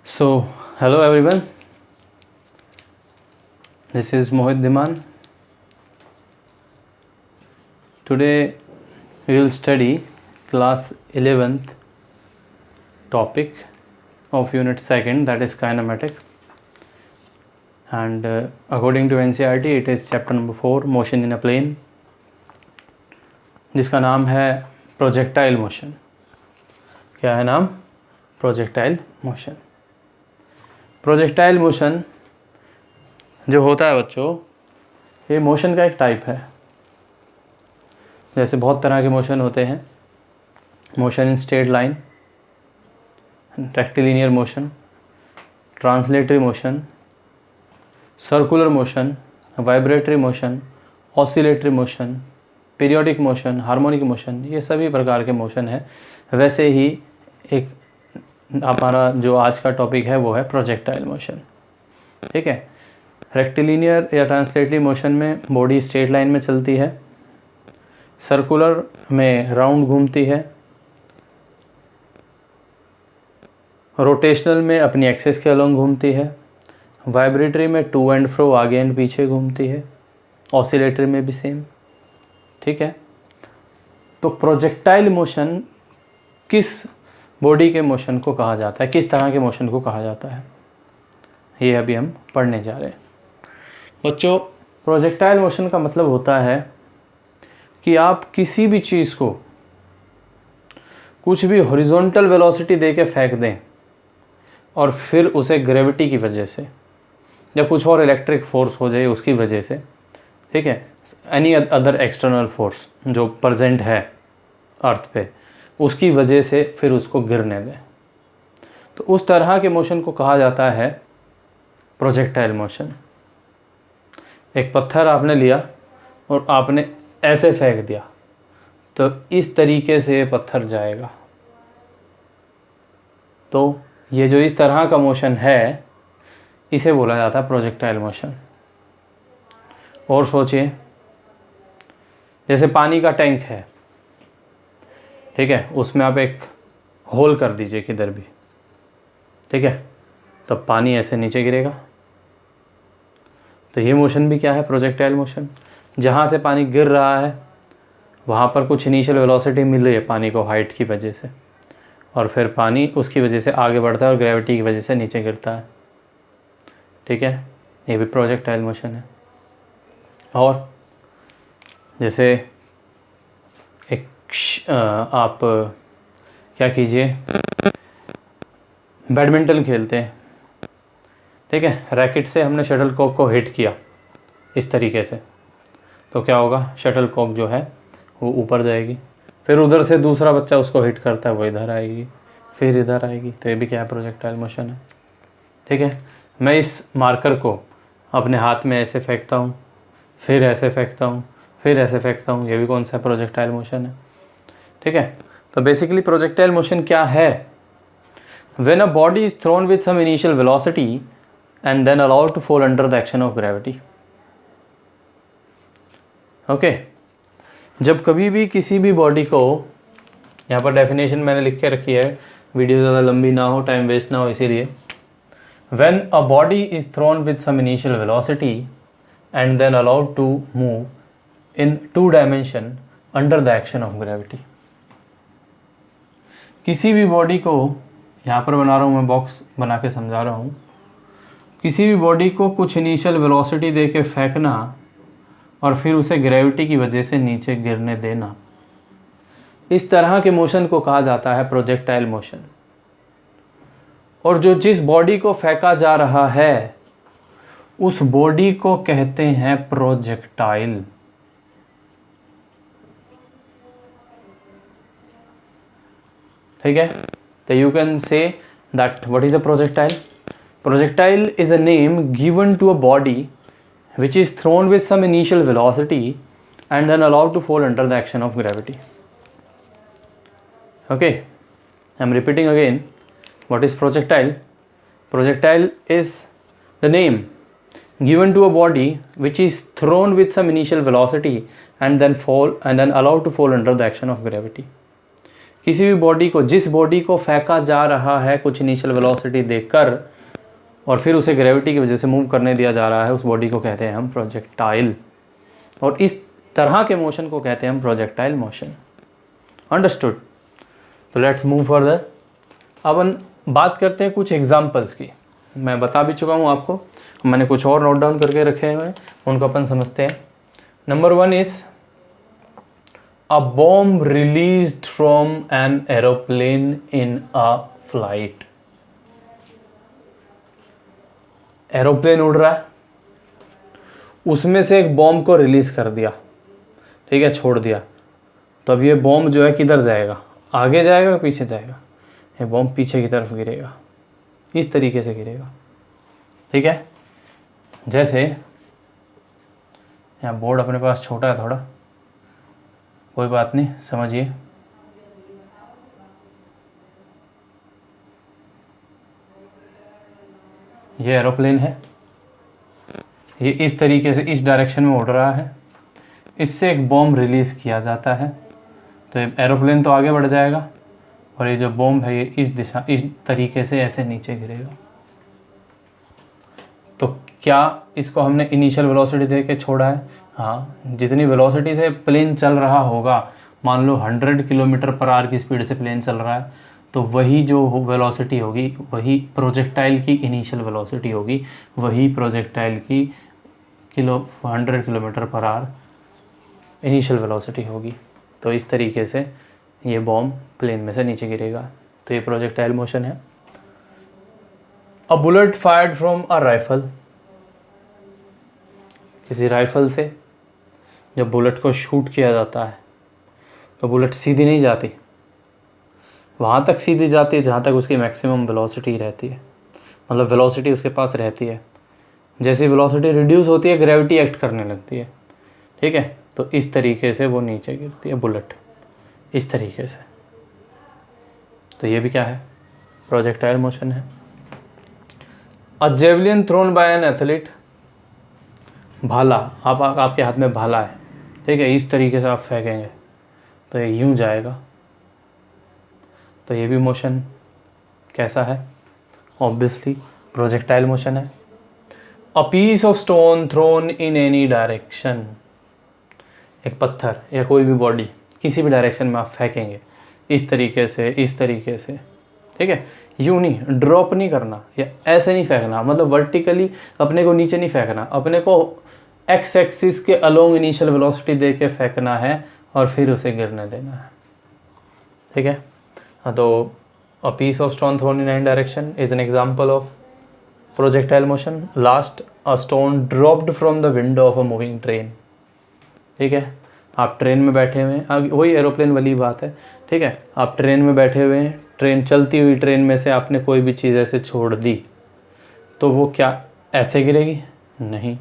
So, hello everyone. This is Mohit Dhiman. Today we will study class 11th topic of unit 2nd, that is kinematic. And according to NCERT it is chapter number 4, motion in a plane, जिसका नाम है projectile motion. क्या है नाम? Projectile motion. Projectile motion जो होता है बच्चों, ये मोशन का एक टाइप है. जैसे बहुत तरह के मोशन होते हैं. Motion in straight line, rectilinear motion, translatory motion, circular motion, vibratory motion, oscillatory motion, periodic motion, harmonic motion, ये सभी प्रकार के मोशन है. वैसे ही एक हमारा जो आज का टॉपिक है वो है प्रोजेक्टाइल मोशन. ठीक है. रेक्टिलिनियर या ट्रांसलेटरी मोशन में बॉडी स्ट्रेट लाइन में चलती है. सर्कुलर में राउंड घूमती है. रोटेशनल में अपनी एक्सिस के अलोंग घूमती है. वाइब्रेटरी में टू एंड फ्रो, आगे एंड पीछे घूमती है. ऑसिलेटरी में भी सेम. ठीक है. तो प्रोजेक्टाइल मोशन किस बॉडी के मोशन को कहा जाता है, किस तरह के मोशन को कहा जाता है, ये अभी हम पढ़ने जा रहे हैं. बच्चों, प्रोजेक्टाइल मोशन का मतलब होता है कि आप किसी भी चीज़ को कुछ भी हॉरिजॉन्टल वेलोसिटी दे के फेंक दें और फिर उसे ग्रेविटी की वजह से या कुछ और इलेक्ट्रिक फोर्स हो जाए उसकी वजह से, ठीक है, एनी अदर एक्सटर्नल फोर्स जो प्रेजेंट है अर्थ पे, उसकी वजह से फिर उसको गिरने दें, तो उस तरह के मोशन को कहा जाता है प्रोजेक्टाइल मोशन. एक पत्थर आपने लिया और आपने ऐसे फेंक दिया तो इस तरीके से पत्थर जाएगा. तो ये जो इस तरह का मोशन है इसे बोला जाता है प्रोजेक्टाइल मोशन. और सोचिए, जैसे पानी का टैंक है, ठीक है, उसमें आप एक होल कर दीजिए किधर भी, ठीक है, तो पानी ऐसे नीचे गिरेगा. तो ये मोशन भी क्या है? Projectile motion. जहाँ से पानी गिर रहा है वहाँ पर कुछ इनिशियल वेलोसिटी मिल रही है पानी को हाइट की वजह से, और फिर पानी उसकी वजह से आगे बढ़ता है और ग्रेविटी की वजह से नीचे गिरता है. ठीक है, ये भी प्रोजेक्टाइल मोशन है. और जैसे एक आप क्या कीजिए, बैडमिंटन खेलते हैं, ठीक है, रैकेट से हमने शटल कॉक को हिट किया इस तरीके से, तो क्या होगा? शटल कॉक जो है वो ऊपर जाएगी, फिर उधर से दूसरा बच्चा उसको हिट करता है, वो इधर आएगी, फिर इधर आएगी. तो ये भी क्या है? प्रोजेक्टाइल मोशन है. ठीक है. मैं इस मार्कर को अपने हाथ में ऐसे फेंकता हूँ, फिर ऐसे फेंकता हूँ, फिर ऐसे फेंकता हूँ, ये भी कौन सा प्रोजेक्टाइल मोशन है. ठीक है. तो बेसिकली प्रोजेक्टाइल मोशन क्या है? When a body is thrown with some initial velocity and then allowed to fall under the action of gravity. Okay. जब कभी भी किसी भी बॉडी को, यहाँ पर डेफिनेशन मैंने लिख के रखी है, वीडियो ज़्यादा लंबी ना हो, टाइम वेस्ट ना हो, इसीलिए. When a body is thrown with some initial velocity and then allowed to move in 2 dimension under the action of gravity. किसी भी बॉडी को, यहाँ पर बना रहा हूँ मैं, बॉक्स बना के समझा रहा हूँ, किसी भी बॉडी को कुछ इनिशियल वेलोसिटी दे के फेंकना और फिर उसे ग्रेविटी की वजह से नीचे गिरने देना, इस तरह के मोशन को कहा जाता है प्रोजेक्टाइल मोशन. और जो जिस बॉडी को फेंका जा रहा है उस बॉडी को कहते हैं प्रोजेक्टाइल. ठीक है. तो you can say that what is a projectile. Projectile is a name given to a body which is thrown with some initial velocity and then allowed to fall under the action of gravity. Okay, I am repeating again. What is projectile? Projectile is the name given to a body which is thrown with some initial velocity and then allowed to fall under the action of gravity. किसी भी body को, जिस body को फेंका जा रहा है कुछ इनिशियल वेलोसिटी देकर और फिर उसे ग्रेविटी की वजह से मूव करने दिया जा रहा है, उस बॉडी को कहते हैं हम प्रोजेक्टाइल। और इस तरह के मोशन को कहते हैं हम प्रोजेक्टाइल मोशन। अंडरस्टूड? तो लेट्स मूव फर्दर। अब हम बात करते हैं कुछ एग्जांपल्स की। मैं बता भी चुका हूँ आपको, मैंने कुछ और नोट डाउन करके रखे हुए हैं, उनको अपन समझते हैं। Number 1 is a bomb released from an aeroplane in a flight। Aeroplane उड़ रहा है, उसमें से एक बॉम्ब को रिलीज कर दिया, ठीक है, छोड़ दिया। तो अब ये बॉम्ब जो है किधर जाएगा, आगे जाएगा पीछे जाएगा? ये बॉम्ब पीछे की तरफ गिरेगा, इस तरीके से गिरेगा, ठीक है। जैसे यहाँ बोर्ड अपने पास छोटा है थोड़ा, कोई बात नहीं, समझिए। ये एरोप्लेन है, ये इस तरीके से इस डायरेक्शन में उड़ रहा है, इससे एक बॉम्ब रिलीज़ किया जाता है, तो एरोप्लेन तो आगे बढ़ जाएगा और ये जो बॉम्ब है ये इस दिशा, इस तरीके से ऐसे नीचे गिरेगा। तो क्या इसको हमने इनिशियल वेलोसिटी दे के छोड़ा है? हाँ, जितनी वेलोसिटी से प्लेन चल रहा होगा, मान लो 100 किलोमीटर पर आवर की स्पीड से प्लेन चल रहा है, तो वही जो वेलोसिटी होगी वही प्रोजेक्टाइल की इनिशियल वेलोसिटी होगी, वही प्रोजेक्टाइल की 100 kilometre per hour initial velocity होगी। तो इस तरीके से ये बॉम्ब प्लेन में से नीचे गिरेगा, तो ये प्रोजेक्टाइल मोशन है। A bullet fired from a rifle, किसी राइफल से जब बुलेट को शूट किया जाता है तो बुलेट सीधी नहीं जाती, वहाँ तक सीधी जाती है जहाँ तक उसकी मैक्सिमम वेलोसिटी रहती है, मतलब वेलोसिटी उसके पास रहती है। जैसी वेलोसिटी रिड्यूस होती है ग्रेविटी एक्ट करने लगती है, ठीक है, तो इस तरीके से वो नीचे गिरती है बुलेट, इस तरीके से। तो ये भी क्या है? प्रोजेक्टाइल मोशन है। A javelin thrown by an athlete, भाला, आपके हाथ में भाला है, ठीक है, इस तरीके से आप फेंकेंगे तो ये यूं जाएगा, तो ये भी मोशन कैसा है? ऑब्वियसली प्रोजेक्टाइल मोशन है। A piece of stone thrown in any direction, एक पत्थर या कोई भी बॉडी किसी भी डायरेक्शन में आप फेंकेंगे, इस तरीके से, इस तरीके से, ठीक है, यूं नहीं, ड्रॉप नहीं करना या ऐसे नहीं फेंकना, मतलब वर्टिकली अपने को नीचे नहीं फेंकना, अपने को एक्स एक्सिस के अलोंग इनिशियल वेलोसिटी दे के फेंकना है और फिर उसे गिरने देना है, ठीक है। तो a piece of stone thrown in any direction is an example of projectile motion. Last, a stone dropped from the window of a moving train, ठीक है, आप ट्रेन में बैठे हुए हैं, अब वही एरोप्लेन वाली बात है, ठीक है, आप ट्रेन में बैठे हुए हैं, ट्रेन चलती हुई ट्रेन में से आपने कोई भी चीज़ ऐसे छोड़ दी, तो वो क्या ऐसे गिरेगी? नहीं।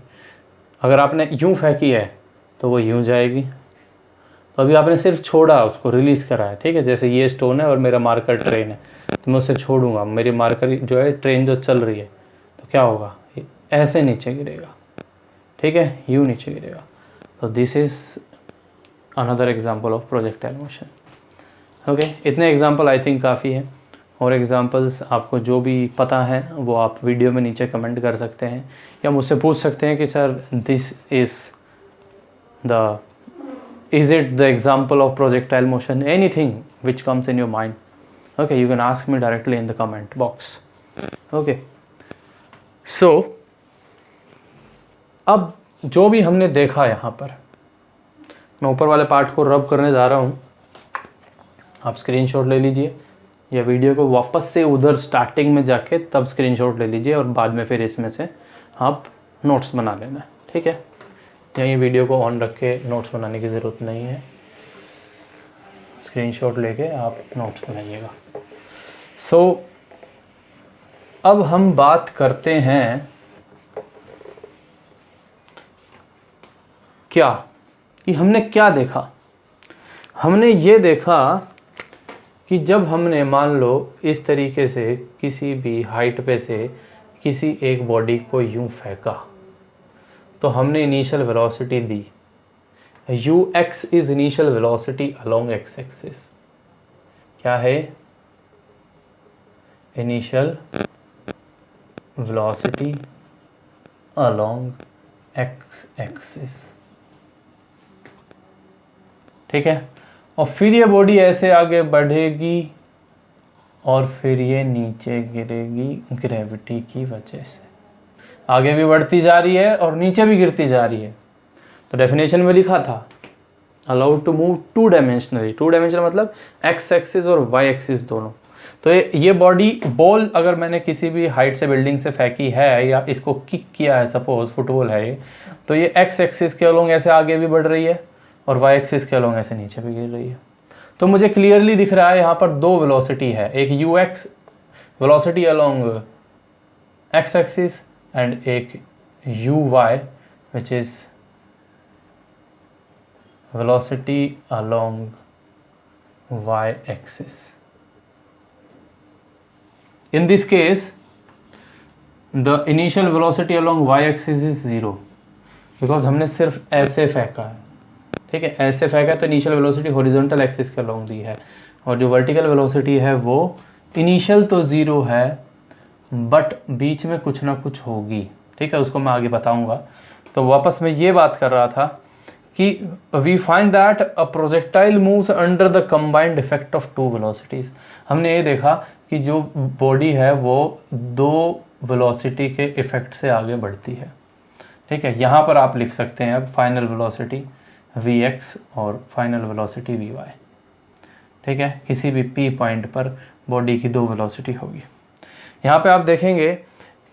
अगर आपने यूं फेंकी है तो वो यूं जाएगी। तो अभी आपने सिर्फ छोड़ा, उसको रिलीज़ करा है, ठीक है, जैसे ये स्टोन है और मेरा मार्कर ट्रेन है, तो मैं उसे छोड़ूंगा, मेरी मार्कर जो है ट्रेन जो चल रही है, तो क्या होगा? ये ऐसे नीचे गिरेगा, ठीक है, यूं नीचे गिरेगा। तो this is another example of projectile motion. Okay, इतने एग्जाम्पल आई थिंक काफ़ी है, और एग्जाम्पल्स आपको जो भी पता है वो आप वीडियो में नीचे कमेंट कर सकते हैं या मुझसे पूछ सकते हैं कि sir this is it the example of projectile motion, anything which comes in your mind. Okay, you can ask me directly in the comment box. Okay, so अब जो भी हमने देखा यहाँ पर, मैं ऊपर वाले पार्ट को रब करने जा रहा हूँ, आप स्क्रीनशॉट ले लीजिए या वीडियो को वापस से उधर स्टार्टिंग में जाके तब स्क्रीनशॉट ले लीजिए और बाद में फिर इसमें से आप नोट्स बना लेना, ठीक है। यहीं वीडियो को ऑन रख के नोट्स बनाने की ज़रूरत नहीं है, स्क्रीनशॉट लेके आप नोट्स बनाइएगा। सो अब हम बात करते हैं क्या कि हमने क्या देखा। हमने ये देखा कि जब हमने मान लो इस तरीके से किसी भी हाइट पे से किसी एक बॉडी को यूं फेंका तो हमने initial velocity the, ux is initial velocity along x axis. क्या है, initial velocity along x axis. ठीक है, और फिर ये बॉडी ऐसे आगे बढ़ेगी और फिर ये नीचे गिरेगी ग्रेविटी की वजह से। आगे भी बढ़ती जा रही है और नीचे भी गिरती जा रही है। तो डेफिनेशन में लिखा था allowed to move two dimensionally. Two dimensional मतलब एक्स एक्सिस और वाई एक्सिस दोनों। तो ये बॉडी बॉल अगर मैंने किसी भी हाइट से बिल्डिंग से फेंकी है या इसको किक किया है, सपोज फुटबॉल है ये, तो ये एक्स एक्सिस के अलोंग ऐसे आगे भी बढ़ रही है और वाई एक्सिस के अलोंग ऐसे नीचे भी गिर रही है। तो मुझे क्लियरली दिख रहा है यहाँ पर दो वेलोसिटी है, एक u x velocity along x axis and एक u y which is velocity along y axis. In this case, the initial velocity along y axis is 0 because हमने सिर्फ ऐसे फेंका है। ठीक है, ऐसे फेंका तो इनिशियल वेलोसिटी हॉरिजॉन्टल एक्सिस के अलोंग दी है, और जो वर्टिकल वेलोसिटी है वो इनिशियल तो 0 है बट बीच में कुछ ना कुछ होगी। ठीक है, उसको मैं आगे बताऊंगा। तो वापस मैं ये बात कर रहा था कि we find that a projectile moves under the combined effect of two velocities. हमने ये देखा कि जो बॉडी है वो दो वेलोसिटी के इफेक्ट से आगे बढ़ती है। ठीक है, यहाँ पर आप लिख सकते हैं अब फाइनल वेलोसिटी vx और फाइनल वेलोसिटी vy। ठीक है, किसी भी p पॉइंट पर बॉडी की दो वेलोसिटी होगी। यहाँ पे आप देखेंगे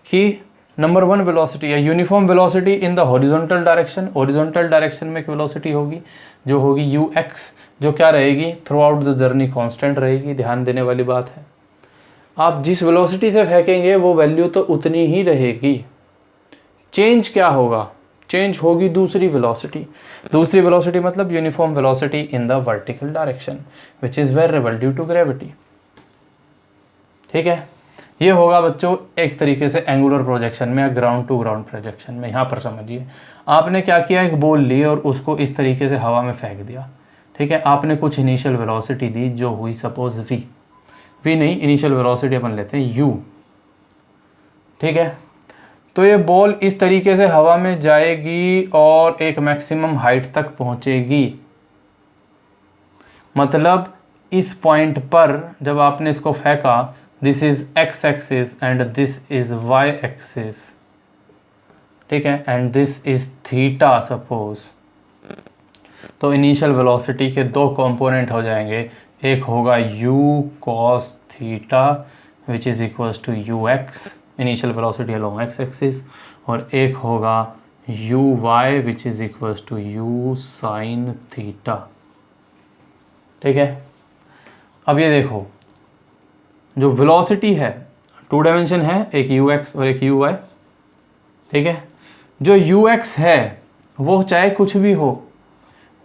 कि नंबर 1 वेलोसिटी है uniform velocity in the horizontal direction. Horizontal direction में एक वेलोसिटी होगी जो होगी ux, जो क्या रहेगी through out the journey constant रहेगी। ध्यान देने वाली बात है, आप जिस वेलोसिटी से फेंकेंगे वो वैल्यू तो उतनी ही रहेगी। चेंज क्या होगा, चेंज होगी दूसरी वेलोसिटी। दूसरी वेलोसिटी मतलब uniform velocity in the vertical direction which is variable due to gravity. ठीक है, ये होगा बच्चों एक तरीके से एंगुलर प्रोजेक्शन में या ग्राउंड टू ग्राउंड प्रोजेक्शन में। यहाँ पर समझिए, आपने क्या किया, एक बॉल ली और उसको इस तरीके से हवा में फेंक दिया। ठीक है, आपने कुछ इनिशियल वेलोसिटी दी जो हुई सपोज v नहीं, इनिशियल वेलोसिटी अपन लेते हैं u। ठीक है, तो ये बॉल इस तरीके से हवा में जाएगी और एक मैक्सिमम हाइट तक पहुंचेगी। मतलब इस पॉइंट पर जब आपने इसको फेंका, this is x axis and this is y axis. ठीक है, and this is theta suppose. तो इनिशियल वेलोसिटी के दो कंपोनेंट हो जाएंगे, एक होगा u cos theta which is equals to ux initial velocity along x axis, और एक होगा uy which is equals to u sin theta. ठीक है, अब ये देखो जो वेलोसिटी है टू डायमेंशन है, एक ux और एक uy। ठीक है, जो ux है वो चाहे कुछ भी हो,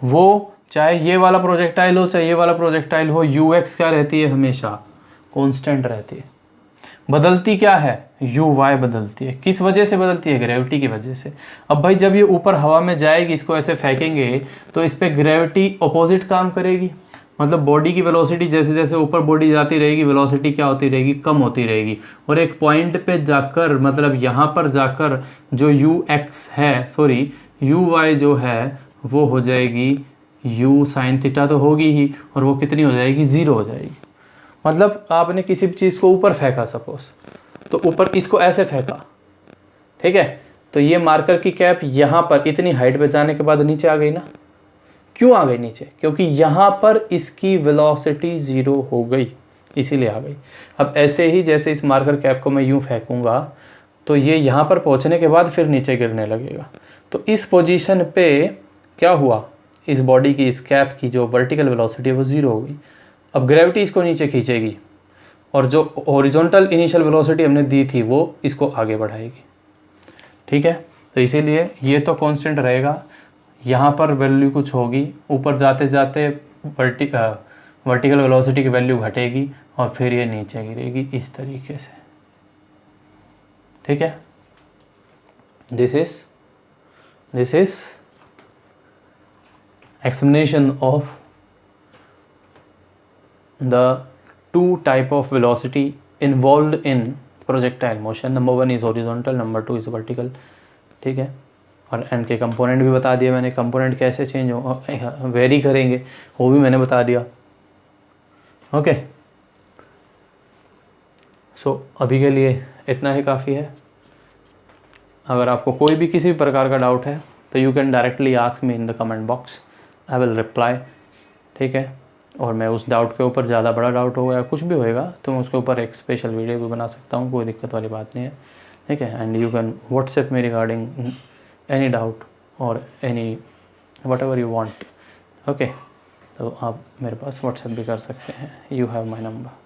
वो चाहे ये वाला प्रोजेक्टाइल हो चाहे ये वाला प्रोजेक्टाइल हो, ux क्या रहती है, हमेशा कांस्टेंट रहती है। बदलती क्या है, uy बदलती है। किस वजह से बदलती है, ग्रेविटी की वजह से। अब भाई जब ये ऊपर हवा में जाएगी, इसको ऐसे फेंकेंगे तो इस पर ग्रेविटी अपोजिट काम करेगी। मतलब बॉडी की वेलोसिटी जैसे जैसे ऊपर बॉडी जाती रहेगी, वेलोसिटी क्या होती रहेगी, कम होती रहेगी, और एक पॉइंट पे जाकर मतलब यहाँ पर जाकर जो ux है, सॉरी uy जो है वो हो जाएगी u sin थीटा तो होगी ही, और वो कितनी हो जाएगी, 0 हो जाएगी। मतलब आपने किसी भी चीज़ को ऊपर फेंका सपोज, तो ऊपर इसको ऐसे फेंका। ठीक है, तो ये मार्कर की कैप यहाँ पर इतनी हाइट पे जाने के बाद नीचे आ गई ना। क्यों आ गई नीचे, क्योंकि यहाँ पर इसकी वेलोसिटी 0 हो गई, इसीलिए आ गई। अब ऐसे ही जैसे इस मार्कर कैप को मैं यूं फेंकूंगा तो ये यहाँ पर पहुँचने के बाद फिर नीचे गिरने लगेगा। तो इस पोजीशन पे क्या हुआ, इस बॉडी की इस कैप की जो वर्टिकल वेलोसिटी है वो 0 हो गई। अब ग्रेविटी इसको नीचे खींचेगी और जो हॉरिजॉन्टल इनिशियल वेलोसिटी हमने दी थी वो इसको आगे बढ़ाएगी। ठीक है, तो इसीलिए ये तो कांस्टेंट रहेगा, यहाँ पर वैल्यू कुछ होगी, ऊपर जाते जाते वर्टिकल वेलोसिटी की वैल्यू घटेगी और फिर ये नीचे गिरेगी इस तरीके से। ठीक है, this is explanation of the two type of velocity involved in projectile motion. Number 1 is horizontal, number 2 is vertical. ठीक है, और एंड के कंपोनेंट भी बता दिए मैंने, कंपोनेंट कैसे चेंज हो वेरी करेंगे वो भी मैंने बता दिया. ओके, सो अभी के लिए इतना ही काफ़ी है. अगर आपको कोई भी किसी भी प्रकार का डाउट है तो you can directly ask me in the comment box, I will reply. ठीक है, और मैं उस डाउट के ऊपर, ज़्यादा बड़ा डाउट होगा या कुछ भी होएगा तो मैं उसके ऊपर एक स्पेशल वीडियो भी बना सकता हूँ, कोई दिक्कत वाली बात नहीं है. ठीक है, and you can WhatsApp me regarding any doubt और any whatever you want. Okay, तो आप मेरे पास व्हाट्सएप भी कर सकते हैं, यू हैव माई नंबर.